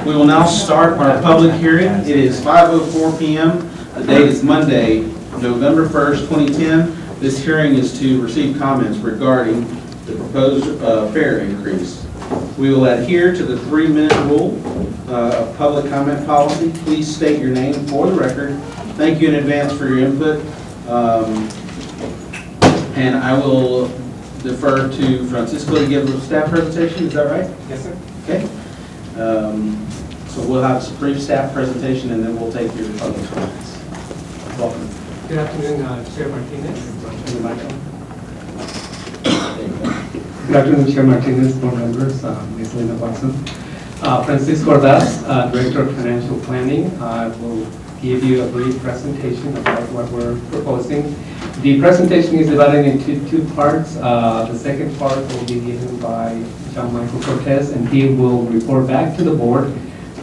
We will now start our public hearing. It is 5:04 p.m. The date is Monday, November 1st, 2010. This hearing is to receive comments regarding the proposed fare increase. We will adhere to the 3-minute rule of public comment policy. Please state your name for the record. Thank you in advance for your input. And I will defer to Francisco to give a staff presentation. Is that right? Yes, sir. Okay. So we'll have a brief staff presentation and then we'll take your public comments. Welcome. Good afternoon, Chair Martinez. Turn the mic on. There you go. Good afternoon, Chair Martinez, board members, Ms. Linda Watson. Francisco Ordaz, Director of Financial Planning. I will give you a brief presentation about what we're proposing. The presentation is divided into 2 parts. The second part will be given by John Michael Cortez, and he will report back to the board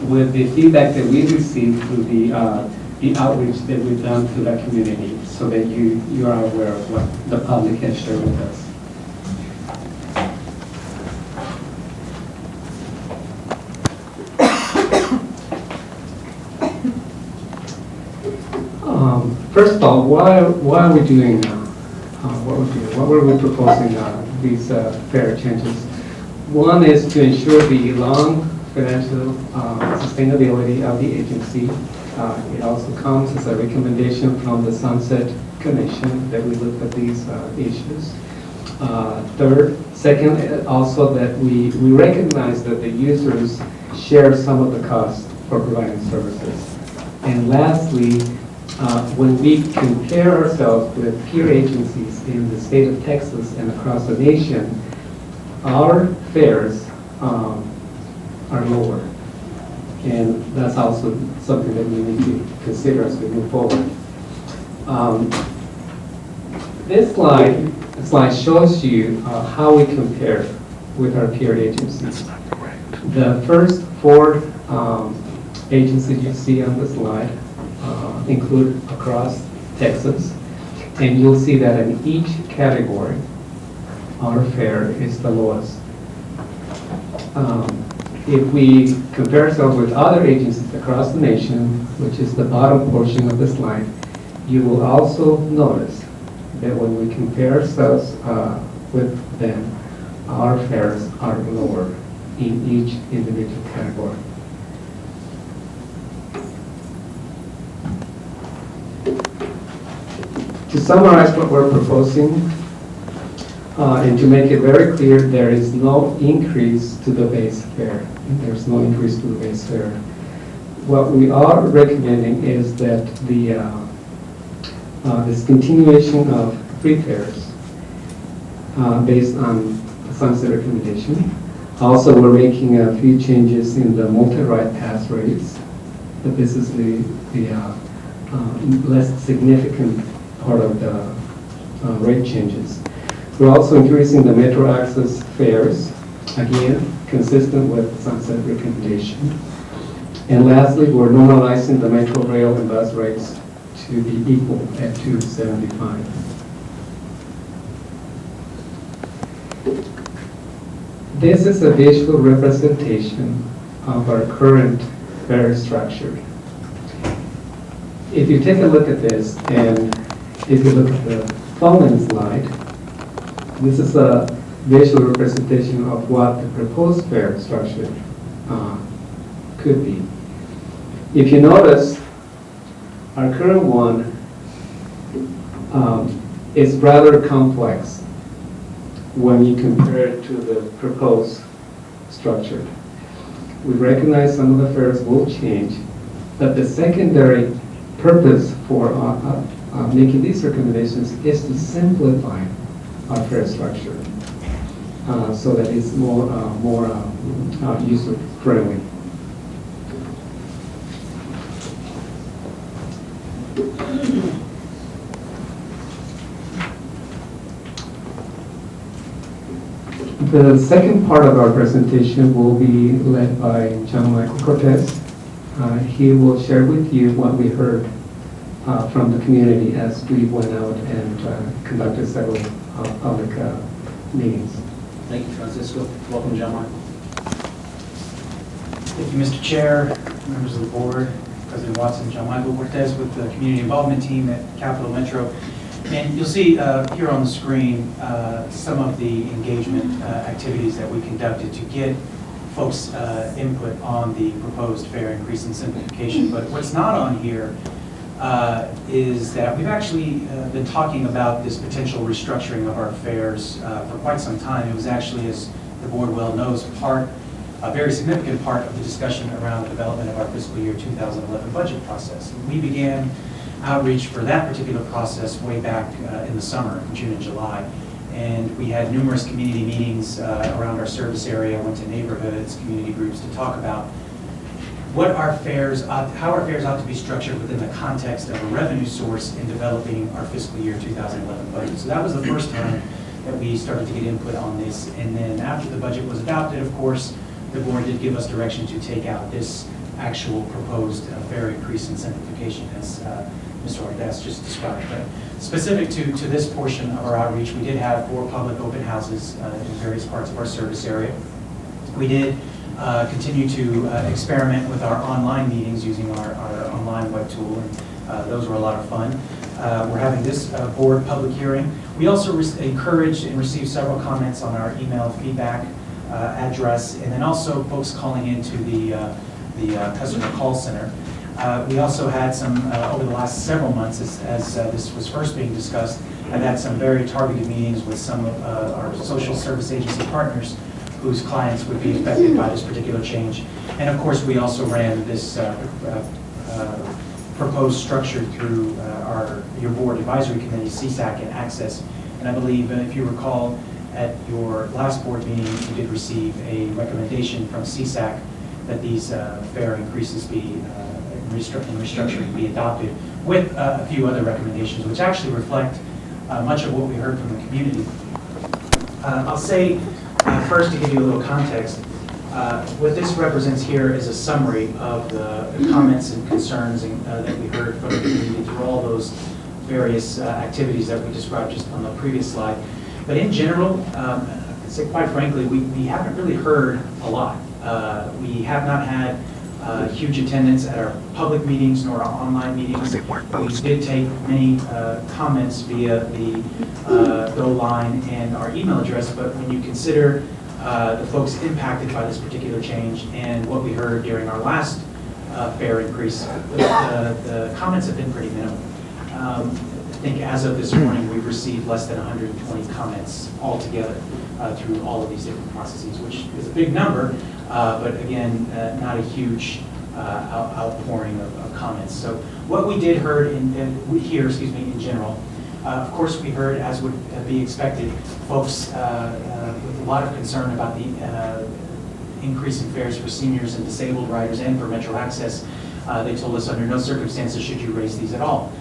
with the feedback that we received through the outreach that we've done to the community, so that you are aware of what the public has shared with us. First of all, why are we doing what we're doing? What were we proposing these fare changes? One is to ensure the long financial sustainability of the agency. It also comes as a recommendation from the Sunset Commission that we look at these issues. Second, also that we recognize that the users share some of the costs for providing services. And lastly, when we compare ourselves with peer agencies in the state of Texas and across the nation, our fares are lower. And that's also something that we need to consider as we move forward. This slide shows you how we compare with our peer agencies. The first 4 agencies you see on the slide include across Texas, and you'll see that in each category our fare is the lowest. If we compare ourselves with other agencies across the nation, which is the bottom portion of the slide, you will also notice that when we compare ourselves with them, our fares are lower in each individual category. To summarize what we're proposing, and to make it very clear, there is no increase to the base fare. There's no increase to the base fare. What we are recommending is that the discontinuation of free fares based on the Sunset recommendation. Also, we're making a few changes in the multi-ride pass rates, but this is the less significant part of the rate changes. We're also increasing the Metro Access fares, again, consistent with the Sunset recommendation. And lastly, we're normalizing the Metro Rail and bus rates to be equal at $2.75. This is a visual representation of our current fare structure. If you take a look at this, and if you look at the following slide, this is a visual representation of what the proposed fare structure could be. If you notice, our current one is rather complex when you compare it to the proposed structure. We recognize some of the fares will change, but the secondary purpose for making these recommendations is to simplify our fare structure so that it's more user-friendly. The second part of our presentation will be led by John Michael Cortez. He will share with you what we heard from the community as we went out and conducted several public meetings. Thank you, Francisco. Welcome, John Michael. Thank you, Mr. Chair, members of the board, President Watson, John Michael Cortez with the Community Involvement Team at Capital Metro. And you'll see here on the screen some of the engagement activities that we conducted to get folks' input on the proposed fare increase and simplification. But what's not on here is that we've actually been talking about this potential restructuring of our fares for quite some time. It was actually, as the board well knows, a very significant part of the discussion around the development of our fiscal year 2011 budget process. We began outreach for that particular process way back in the summer, in June and July. And we had numerous community meetings around our service area, went to neighborhoods, community groups to talk about what our fares, how our fares ought to be structured within the context of a revenue source in developing our fiscal year 2011 budget. So that was the first time that we started to get input on this. And then after the budget was adopted, of course, the board did give us direction to take out this actual proposed fare increase and simplification as Mr. Ordaz just described. But specific to this portion of our outreach, we did have 4 public open houses in various parts of our service area. We did continue to experiment with our online meetings using our online web tool, and those were a lot of fun. We're having this board public hearing. We also encouraged and received several comments on our email feedback address, and then also folks calling into the customer call center. We also had some, over the last several months, as this was first being discussed, I've had some very targeted meetings with some of our social service agency partners whose clients would be affected by this particular change. And of course, we also ran this proposed structure through your board advisory committee, CSAC, and Access. And I believe, if you recall, at your last board meeting, you did receive a recommendation from CSAC that these fare increases be restructuring be adopted, with a few other recommendations, which actually reflect much of what we heard from the community. I'll say first, to give you a little context, what this represents here is a summary of the comments and concerns that we heard from the community through all those various activities that we described just on the previous slide. But in general, I'd say quite frankly, we haven't really heard a lot. We have not had huge attendance at our public meetings nor our online meetings. We did take many comments via the Go line and our email address, but when you consider the folks impacted by this particular change and what we heard during our last fare increase, the comments have been pretty minimal. I think as of this morning, we've received less than 120 comments altogether through all of these different processes, which is a big number, but again, not a huge outpouring of comments. So what we did hear in general, of course, we heard, as would be expected, folks with a lot of concern about the increase in fares for seniors and disabled riders and for Metro Access. They told us under no circumstances should you raise these at all.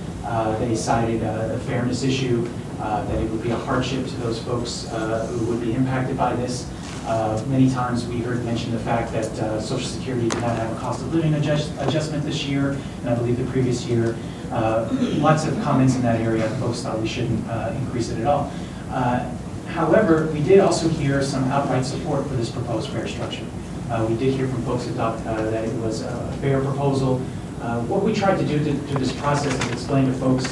They cited a fairness issue, that it would be a hardship to those folks who would be impacted by this. Many times we heard mention the fact that Social Security did not have a cost of living adjustment this year, and I believe the previous year. Lots of comments in that area. Folks thought we shouldn't increase it at all. However, we did also hear some outright support for this proposed fare structure. We did hear from folks that it was a fair proposal. What we tried to do through this process is explain to folks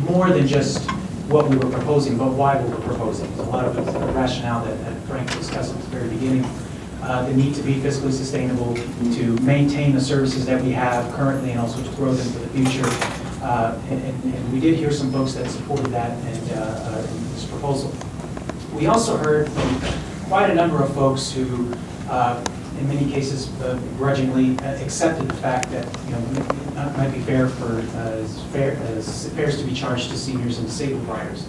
more than just what we were proposing, but why we were proposing. A lot of the rationale that Frank discussed at the very beginning, the need to be fiscally sustainable, to maintain the services that we have currently and also to grow them for the future. And we did hear some folks that supported that and this proposal. We also heard from quite a number of folks who, in many cases, grudgingly accepted the fact that it might be fair for fares to be charged to seniors and disabled riders.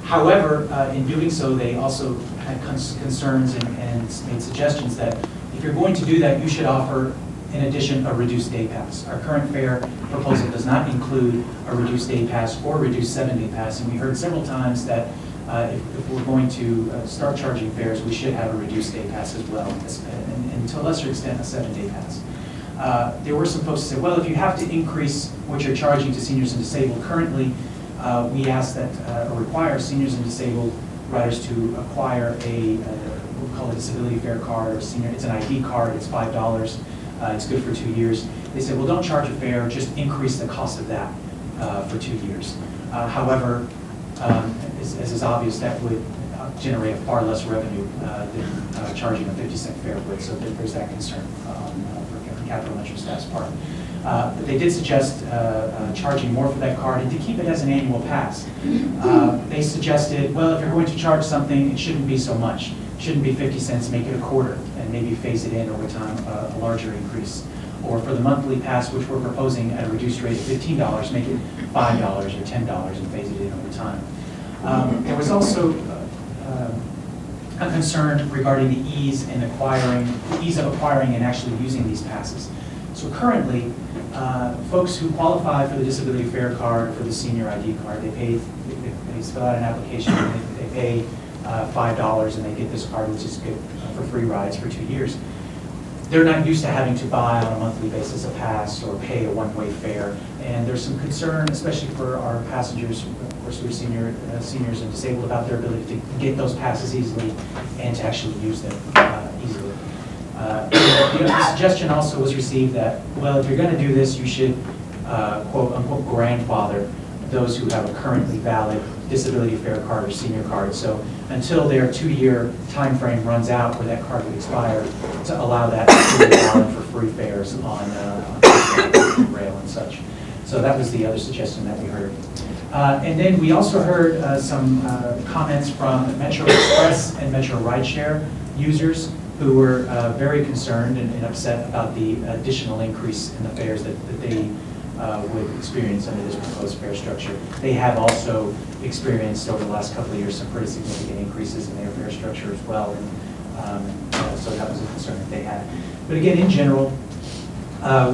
However, in doing so, they also had concerns and made suggestions that if you're going to do that, you should offer, in addition, a reduced day pass. Our current fare proposal does not include a reduced day pass or reduced 7-day pass, and we heard several times that if we're going to start charging fares, we should have a reduced day pass as well, and to a lesser extent, a 7-day pass. There were some folks who said, well, if you have to increase what you're charging to seniors and disabled, currently we ask that, or require seniors and disabled riders to acquire we'll call it a disability fare card, or senior, it's an ID card, it's $5. It's good for 2 years. They said, well, don't charge a fare, just increase the cost of that for 2 years. However, as is obvious, that would generate far less revenue than charging a 50-cent fare would. So there's that concern for capital interest staff's part. But they did suggest charging more for that card and to keep it as an annual pass. They suggested, well, if you're going to charge something, it shouldn't be so much. It shouldn't be 50 cents, make it a quarter, and maybe phase it in over time, a larger increase. Or for the monthly pass, which we're proposing at a reduced rate of $15, make it $5 or $10 and phase it in over time. There was also a concern regarding the ease of acquiring and actually using these passes. So currently, folks who qualify for the disability fare card, for the senior ID card, they fill out an application, and they pay $5 and they get this card, which is good for free rides for 2 years. They're not used to having to buy on a monthly basis a pass or pay a one-way fare. And there's some concern, especially for our passengers, of course, we're seniors and disabled, about their ability to get those passes easily and to actually use them easily. The suggestion also was received that, well, if you're going to do this, you should, quote unquote, grandfather those who have a currently valid disability fare card or senior card. So until their 2-year time frame runs out where that card would expire, to allow that to be valid for free fares on rail and such. So that was the other suggestion that we heard. And then we also heard some comments from Metro Express and Metro Rideshare users who were very concerned and upset about the additional increase in the fares that they would experience under this proposed fare structure. They have also experienced over the last couple of years some pretty significant increases in their fare structure as well, and so that was a concern that they had. But again, in general,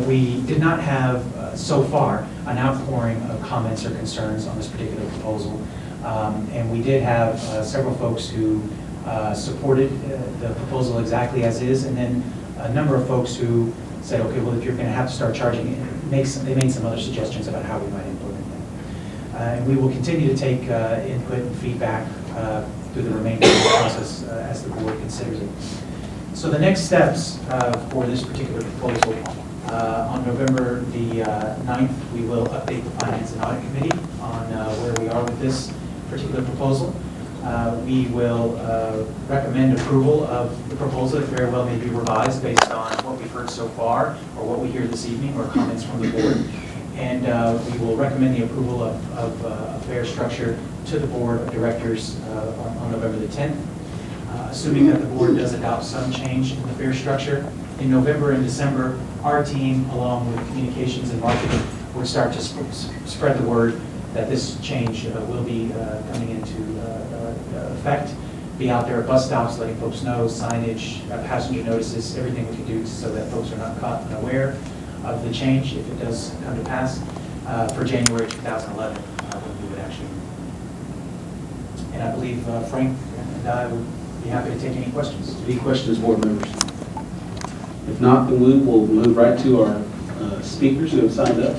we did not have so far an outpouring of comments or concerns on this particular proposal, and we did have several folks who supported the proposal exactly as is, and then a number of folks who said, okay, well, if you're going to have to start charging, they made some other suggestions about how we might implement that. And we will continue to take input and feedback through the remainder of the process as the board considers it. So the next steps for this particular proposal, on November the 9th, we will update the Finance and Audit Committee on where we are with this particular proposal. We will recommend approval of the proposal. It very well may be revised based on what we've heard so far, or what we hear this evening, or comments from the board. And we will recommend the approval of a fare structure to the board of directors on November the 10th. Assuming that the board does adopt some change in the fare structure, in November and December, our team, along with communications and marketing, will start to spread the word that this change will be coming into effect. Be out there at bus stops letting folks know, signage, passenger notices, everything we can do so that folks are not caught unaware of the change if it does come to pass for January 2011 when we would actually. And I believe Frank and I would be happy to take any questions. Any questions, board members? If not, then we will move right to our speakers who have signed up.